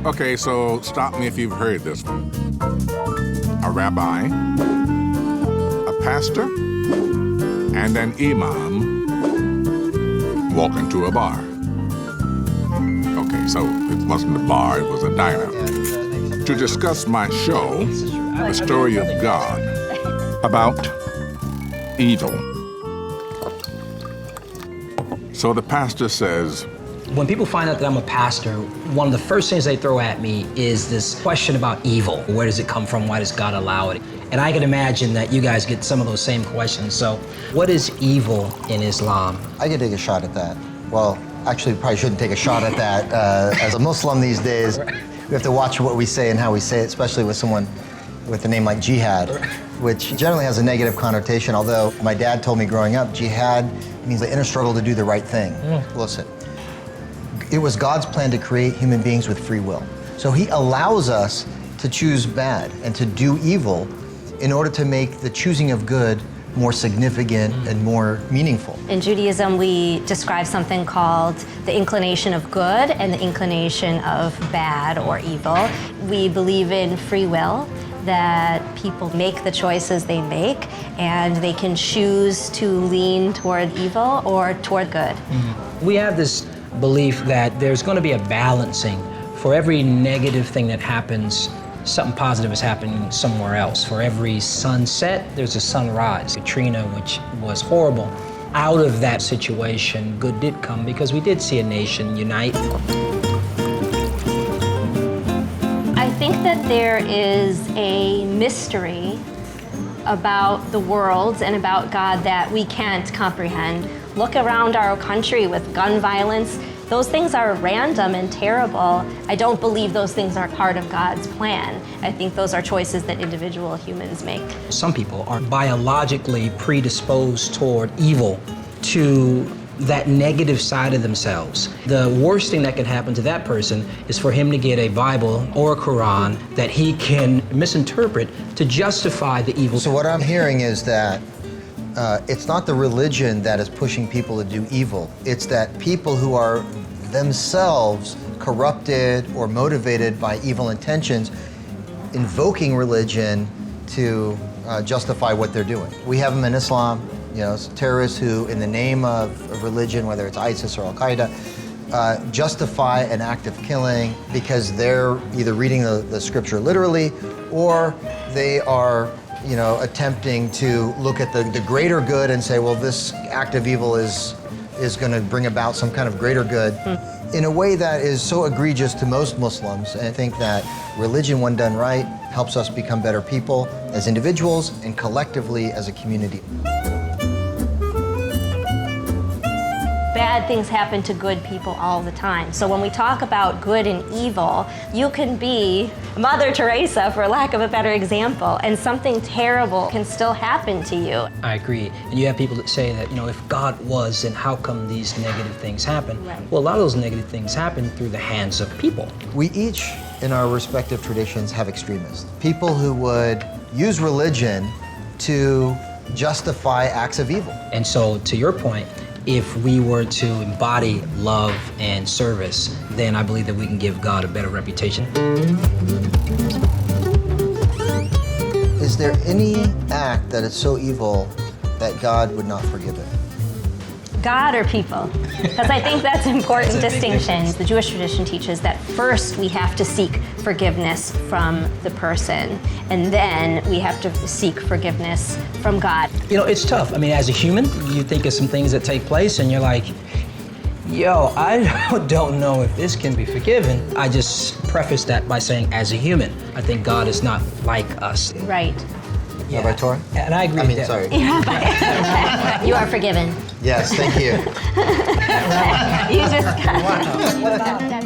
Okay, so stop me if you've heard this one. A rabbi, a pastor, and an imam walk into a bar. Okay, so it wasn't a bar, it was a diner. To discuss my show, The Story of God, about evil. So the pastor says, when people find out that I'm a pastor, one of the first things they throw at me is this question about evil. Where does it come from? Why does God allow it? And I can imagine that you guys get some of those same questions. So what is evil in Islam? I could take a shot at that. Well, actually, probably shouldn't take a shot at that. As a Muslim these days, we have to watch what we say and how we say it, especially with someone with a name like jihad, which generally has a negative connotation, although my dad told me growing up, jihad means the inner struggle to do the right thing. Listen, it was God's plan to create human beings with free will. So he allows us to choose bad and to do evil in order to make the choosing of good more significant and more meaningful. In Judaism, we describe something called the inclination of good and the inclination of bad or evil. We believe in free will, that people make the choices they make and they can choose to lean toward evil or toward good. We have this belief that there's going to be a balancing. For every negative thing that happens, something positive is happening somewhere else. For every sunset, there's a sunrise. Katrina, which was horrible, out of that situation, good did come because we did see a nation unite. I think that there is a mystery about the world and about God that we can't comprehend. Look around our country with gun violence. Those things are random and terrible. I don't believe those things are part of God's plan. I think those are choices that individual humans make. Some people are biologically predisposed toward evil, to that negative side of themselves. The worst thing that can happen to that person is for him to get a Bible or a Quran that he can misinterpret to justify the evil. So what I'm hearing is that it's not the religion that is pushing people to do evil. It's that people who are themselves corrupted or motivated by evil intentions, invoking religion to justify what they're doing. We have them in Islam, you know, terrorists who, in the name of religion, whether it's ISIS or Al-Qaeda, justify an act of killing because they're either reading the scripture literally or they are, you know, attempting to look at the greater good and say, well, this act of evil is going to bring about some kind of greater good in a way that is so egregious to most Muslims. And I think that religion, when done right, helps us become better people as individuals and collectively as a community. Bad things happen to good people all the time. So when we talk about good and evil, you can be Mother Teresa, for lack of a better example, and something terrible can still happen to you. I agree. And you have people that say that, you know, if God was, then how come these negative things happen? Right. Well, a lot of those negative things happen through the hands of people. We each, in our respective traditions, have extremists. People who would use religion to justify acts of evil. And so, to your point, if we were to embody love and service, then I believe that we can give God a better reputation. Is there any act that is so evil that God would not forgive it? God or people? Because I think that's an important distinction. The Jewish tradition teaches that first we have to seek forgiveness from the person, and then we have to seek forgiveness from God. You know, it's tough. I mean, as a human, you think of some things that take place and you're like, yo, I don't know if this can be forgiven. I just preface that by saying, as a human, I think God is not like us. Right. Yeah. Rabbi Torah? And I agree with that. Sorry. You are forgiven. Yes, thank you. You just got